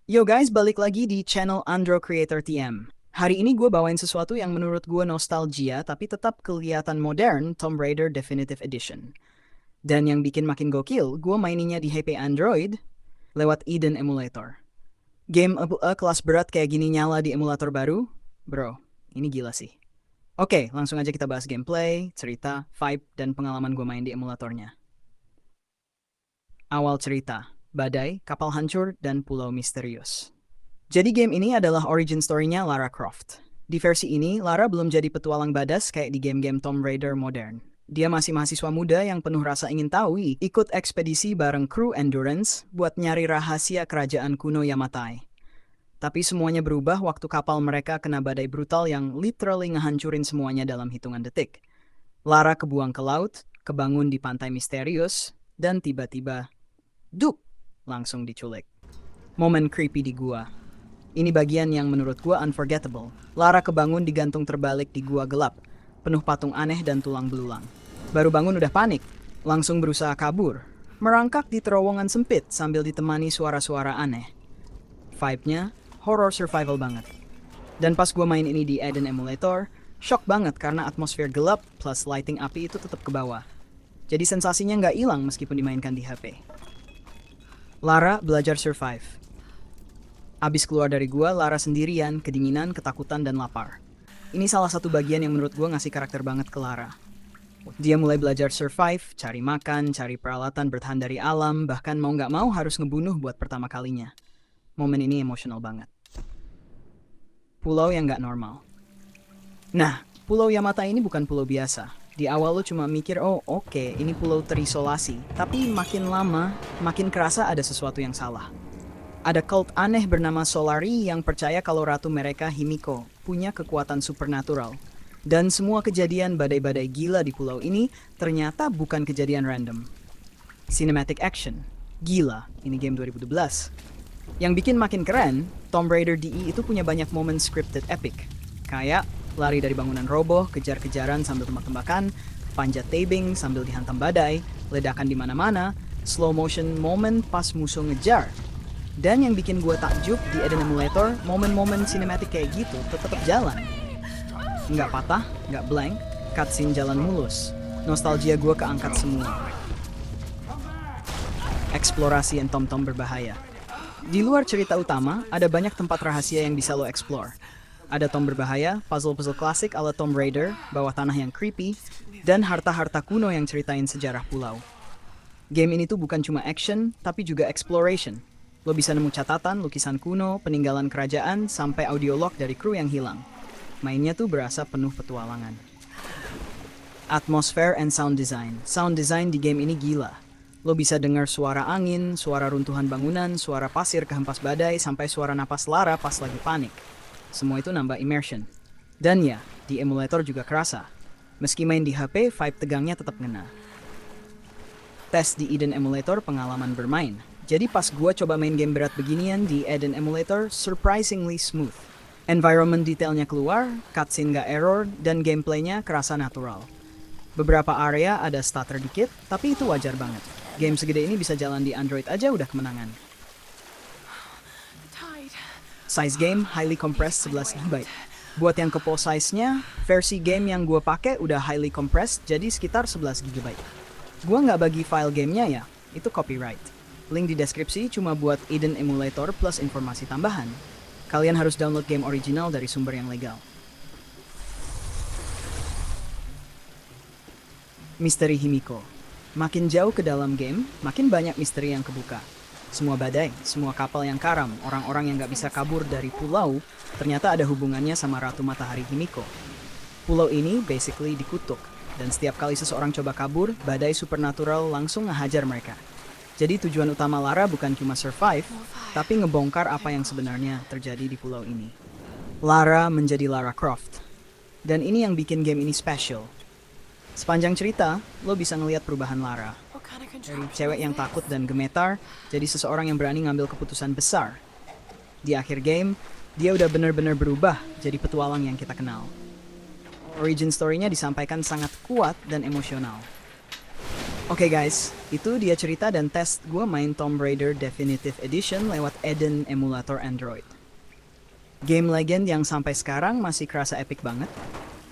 Yo guys, balik lagi di channel Andro Creator TM. Hari ini gue bawain sesuatu yang menurut gue nostalgia tapi tetap kelihatan modern, Tomb Raider Definitive Edition. Dan yang bikin makin gokil, gue maininnya di HP Android lewat Eden Emulator. Game kelas berat kayak gini nyala di emulator baru? Bro, ini gila sih. Oke, langsung aja kita bahas gameplay, cerita, vibe, dan pengalaman gue main di emulatornya. Awal cerita, badai, kapal hancur, dan pulau misterius. Jadi game ini adalah origin story-nya Lara Croft. Di versi ini, Lara belum jadi petualang badas kayak di game-game Tomb Raider modern. Dia masih mahasiswa muda yang penuh rasa ingin tahu, ikut ekspedisi bareng kru Endurance buat nyari rahasia kerajaan kuno Yamatai. Tapi semuanya berubah waktu kapal mereka kena badai brutal yang literally ngehancurin semuanya dalam hitungan detik. Lara kebuang ke laut, kebangun di pantai misterius, dan tiba-tiba, duk, langsung diculik. Momen creepy di gua. Ini bagian yang menurut gua unforgettable. Lara kebangun digantung terbalik di gua gelap, penuh patung aneh dan tulang belulang. Baru bangun udah panik, langsung berusaha kabur. Merangkak di terowongan sempit sambil ditemani suara-suara aneh. Vibe-nya horror survival banget. Dan pas gua main ini di Eden Emulator, shock banget karena atmosfer gelap plus lighting api itu tetap ke bawah. Jadi sensasinya nggak hilang meskipun dimainkan di HP. Lara belajar survive. Abis keluar dari gua, Lara sendirian, kedinginan, ketakutan, dan lapar. Ini salah satu bagian yang menurut gua ngasih karakter banget ke Lara. Dia mulai belajar survive, cari makan, cari peralatan bertahan dari alam, bahkan mau nggak mau harus ngebunuh buat pertama kalinya. Momen ini emosional banget. Pulau yang nggak normal. Nah, Pulau Yamata ini bukan pulau biasa. Di awal lo cuma mikir, oh oke, ini pulau terisolasi. Tapi makin lama, makin kerasa ada sesuatu yang salah. Ada cult aneh bernama Solari yang percaya kalau ratu mereka Himiko punya kekuatan supernatural. Dan semua kejadian badai-badai gila di pulau ini ternyata bukan kejadian random. Cinematic action. Gila, ini game 2012. Yang bikin makin keren, Tomb Raider DE itu punya banyak momen scripted epic. Kayak lari dari bangunan roboh, kejar-kejaran sambil tembak-tembakan, panjat tebing sambil dihantam badai, ledakan di mana-mana, slow motion moment pas musuh ngejar. Dan yang bikin gue takjub di Eden Emulator, momen-momen sinematik kayak gitu tetap jalan. Nggak patah, nggak blank, cutscene jalan mulus. Nostalgia gue keangkat semua. Eksplorasi and tom-tom berbahaya. Di luar cerita utama, ada banyak tempat rahasia yang bisa lo explore. Ada tom berbahaya, puzzle-puzzle klasik ala Tomb Raider, bawah tanah yang creepy, dan harta-harta kuno yang ceritain sejarah pulau. Game ini tuh bukan cuma action, tapi juga exploration. Lo bisa nemu catatan, lukisan kuno, peninggalan kerajaan, sampai audio log dari kru yang hilang. Mainnya tuh berasa penuh petualangan. Atmosphere and sound design. Sound design di game ini gila. Lo bisa dengar suara angin, suara runtuhan bangunan, suara pasir kehempas badai, sampai suara napas Lara pas lagi panik. Semua itu nambah immersion. Dan ya, di emulator juga kerasa. Meski main di HP, vibe tegangnya tetap ngena. Tes di Eden Emulator pengalaman bermain. Jadi pas gua coba main game berat beginian di Eden Emulator, surprisingly smooth. Environment detailnya keluar, cutscene gak error, dan gameplaynya kerasa natural. Beberapa area ada stutter dikit, tapi itu wajar banget. Game segede ini bisa jalan di Android aja udah kemenangan. Size game highly compressed 11 GB. Buat yang kepo size-nya, versi game yang gua pakai udah highly compressed jadi sekitar 11 GB. Gua nggak bagi file gamenya ya, itu copyright. Link di deskripsi cuma buat Eden Emulator plus informasi tambahan. Kalian harus download game original dari sumber yang legal. Misteri Himiko. Makin jauh ke dalam game, makin banyak misteri yang kebuka. Semua badai, semua kapal yang karam, orang-orang yang gak bisa kabur dari pulau, ternyata ada hubungannya sama Ratu Matahari Himiko. Pulau ini basically dikutuk, dan setiap kali seseorang coba kabur, badai supernatural langsung ngehajar mereka. Jadi tujuan utama Lara bukan cuma survive, tapi ngebongkar apa yang sebenarnya terjadi di pulau ini. Lara menjadi Lara Croft. Dan ini yang bikin game ini special. Sepanjang cerita, lo bisa ngelihat perubahan Lara. Dari cewek yang takut dan gemetar, jadi seseorang yang berani ngambil keputusan besar. Di akhir game, dia udah bener-bener berubah jadi petualang yang kita kenal. Origin story-nya disampaikan sangat kuat dan emosional. Oke guys, itu dia cerita dan tes gue main Tomb Raider Definitive Edition lewat Eden emulator Android. Game legend yang sampai sekarang masih kerasa epic banget,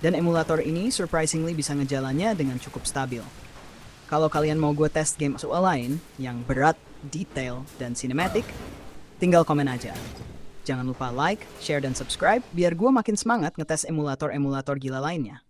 dan emulator ini surprisingly bisa ngejalannya dengan cukup stabil. Kalau kalian mau gue tes game soal lain yang berat, detail, dan cinematic, tinggal komen aja. Jangan lupa like, share, dan subscribe biar gue makin semangat ngetes emulator-emulator gila lainnya.